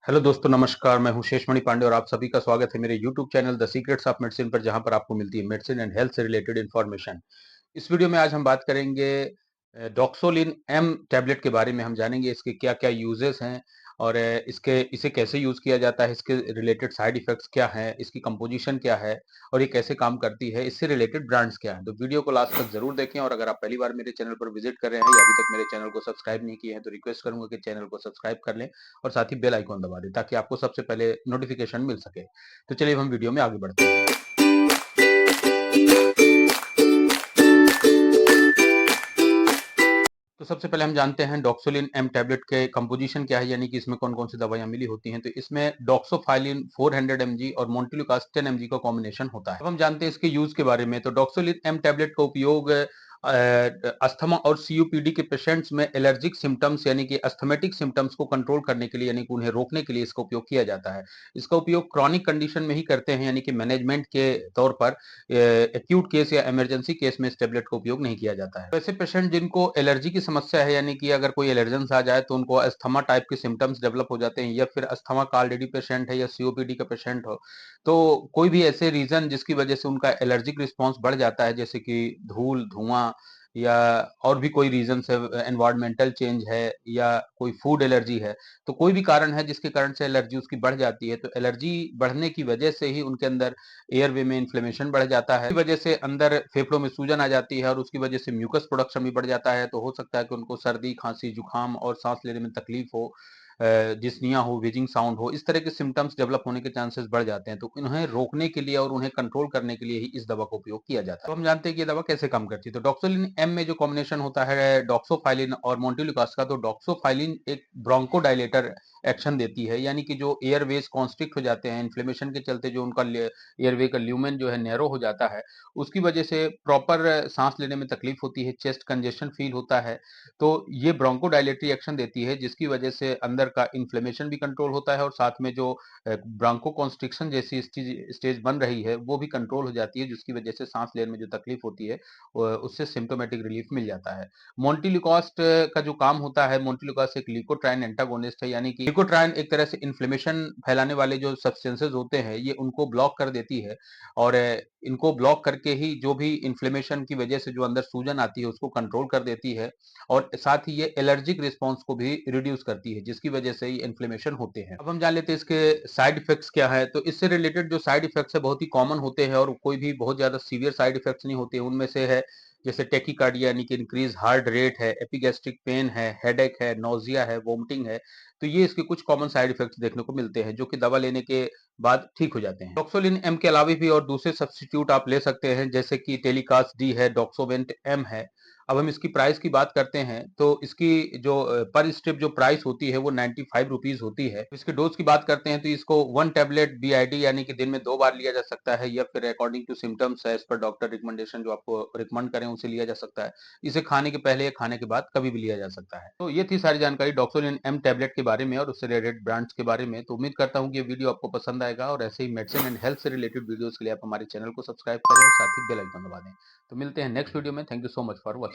Hello दोस्तों, नमस्कार। मैं हूं शेषमणि पांडे और आप सभी का स्वागत है मेरे YouTube channel the secrets of medicine पर, जहां पर आपको मिलती है मेडिसिन एंड हेल्थ से रिलेटेड इन्फॉर्मेशन। इस वीडियो में आज हम बात करेंगे डॉक्सोलिन एम टैबलेट के बारे में। हम जानेंगे इसके क्या क्या यूजेस हैं और इसे कैसे यूज किया जाता है, इसके रिलेटेड साइड इफेक्ट्स क्या हैं, इसकी कंपोजिशन क्या है और ये कैसे काम करती है, इससे रिलेटेड ब्रांड्स क्या हैं। तो वीडियो को लास्ट तक जरूर देखें और अगर आप पहली बार मेरे चैनल पर विजिट कर रहे हैं या अभी तक मेरे चैनल को सब्सक्राइब नहीं किए हैं तो रिक्वेस्ट करूंगा कि चैनल को सब्सक्राइब कर लें और साथ ही बेल आइकॉन दबा दें ताकि आपको सबसे पहले नोटिफिकेशन मिल सके। तो चलिए हम वीडियो में आगे बढ़ते हैं। तो सबसे पहले हम जानते हैं डॉक्सोलिन एम टैबलेट के कंपोजिशन क्या है, यानी कि इसमें कौन कौन सी दवाइयां मिली होती हैं। तो इसमें डॉक्सोफाइलिन 400 mg और मोन्टेलुकास 10 mg का कॉम्बिनेशन होता है। अब हम जानते हैं इसके यूज के बारे में। तो डॉक्सोलिन एम टैबलेट का उपयोग अस्थमा और सीओपीडी के पेशेंट्स में एलर्जिक सिम्टम्स यानी कि अस्थमेटिक सिम्टम्स को कंट्रोल करने के लिए, यानी कि उन्हें रोकने के लिए इसका उपयोग किया जाता है। इसका उपयोग क्रॉनिक कंडीशन में ही करते हैं, यानी कि मैनेजमेंट के तौर पर एक्यूट केस या इमरजेंसी केस में इस टेबलेट का उपयोग नहीं किया जाता है। वैसे पेशेंट जिनको एलर्जी की समस्या है, यानी कि अगर कोई एलर्जेंस आ जाए तो उनको अस्थमा टाइप के सिम्टम्स डेवलप हो जाते हैं, या फिर अस्थमा का ऑलरेडी पेशेंट है या सीओपीडी का पेशेंट हो, तो कोई भी ऐसे रीजन जिसकी वजह से उनका एलर्जिक रिस्पॉन्स बढ़ जाता है, जैसे कि धूल, धुआं या और भी कोई रीजन है, एनवायरमेंटल चेंज है या कोई फूड एलर्जी है, तो कोई भी कारण है जिसके कारण से एलर्जी उसकी बढ़ जाती है, तो एलर्जी बढ़ने की वजह से ही उनके अंदर एयरवे में इन्फ्लेमेशन बढ़ जाता है। इस वजह से अंदर फेफड़ों में सूजन आ जाती है और उसकी वजह से म्यूकस प्रोडक्शन भी बढ़ जाता है। तो हो सकता है कि उनको सर्दी, खांसी, जुकाम और सांस लेने में तकलीफ हो, डिस्निया हो, व्हीजिंग साउंड हो, इस तरह के सिम्टम्स डेवलप होने के चांसेस बढ़ जाते हैं। तो इन्हें रोकने के लिए और उन्हें कंट्रोल करने के लिए ही इस दवा का उपयोग किया जाता है। तो हम जानते हैं कि ये दवा कैसे काम करती है। तो डॉक्सोलिन एम में जो कॉम्बिनेशन होता है डॉक्सोफाइलिन और मोन्टेलुकास का, तो डॉक्सोफाइलिन एक ब्रोंकोडायलेटर एक्शन देती है, यानी कि जो एयरवेज कॉन्स्ट्रिक्ट हो जाते हैं इन्फ्लेमेशन के चलते, जो उनका एयरवे का ल्यूमेन जो है नैरो हो जाता है, उसकी वजह से प्रॉपर सांस लेने में तकलीफ होती है, चेस्ट कंजेशन फील होता है। तो ये ब्रोंकोडायलेटरी एक्शन देती है, जिसकी वजह से अंदर का इन्फ्लेमेशन भी कंट्रोल होता है और साथ में जो ब्रोंको कॉन्स्ट्रिक्शन जैसी स्टेज बन रही है वो भी कंट्रोल हो जाती है, जिसकी वजह से सांस लेने में जो तकलीफ होती है उससे सिम्टोमेटिक रिलीफ मिल जाता है। मोन्टेलुकास्ट का जो काम होता है, मोन्टेलुकास्ट एक ल्यूकोट्राइन एंटागोनिस्ट है, यानी कि ल्यूकोट्राइन एक तरह से इन्फ्लेमेशन फैलाने वाले जो सब्सटेंसेस होते हैं ये उनको ब्लॉक कर देती है और इनको ब्लॉक करके ही जो भी इन्फ्लेमेशन की वजह से जो अंदर सूजन आती है उसको कंट्रोल कर देती है और साथ ही ये एलर्जिक रिस्पॉन्स को भी रिड्यूस करती है, जिसकी वजह से ये इन्फ्लेमेशन होते हैं। अब हम जान लेते हैं इसके साइड इफेक्ट्स क्या है। तो इससे रिलेटेड जो साइड इफेक्ट्स है बहुत ही कॉमन होते हैं और कोई भी बहुत ज्यादा सीवियर साइड इफेक्ट्स नहीं होते। उनमें से है जैसे टेकिकार्डिया यानी कि इंक्रीज हार्ट रेट है, एपिगैस्ट्रिक पेन है, हेडेक है, नोजिया है, वोमिटिंग है। तो ये इसके कुछ कॉमन साइड इफेक्ट्स देखने को मिलते हैं जो कि दवा लेने के बाद ठीक हो जाते हैं। डॉक्सोलिन एम के अलावा भी और दूसरे सब्स्टिट्यूट आप ले सकते हैं, जैसे कि टेलीकास्ट डी है, डॉक्सोवेंट एम है। अब हम इसकी प्राइस की बात करते हैं तो इसकी जो पर स्ट्रिप जो प्राइस होती है वो 95 रुपीज होती है। इसके डोज की बात करते हैं तो इसको 1 टैबलेट BID यानी कि दिन में 2 बार लिया जा सकता है, या फिर अकॉर्डिंग टू सिम्टम्स एज पर डॉक्टर रिकमेंडेशन जो आपको रिकमेंड करें उसे लिया जा सकता है। इसे खाने के पहले या खाने के बाद कभी भी लिया जा सकता है। तो ये थी सारी जानकारी डॉक्सोलिन एम टैबलेट के बारे में और उससे रिलेटेड ब्रांड्स के बारे में। तो उम्मीद करता हूँ कि ये वीडियो आपको पसंद आएगा और ऐसे ही मेडिसिन एंड हेल्थ से रिलेटेड वीडियोस के लिए आप हमारे चैनल को सब्सक्राइब करें और साथ ही बेल आइकन दबा दें। तो मिलते हैं नेक्स्ट वीडियो में। Thank you so much for watching.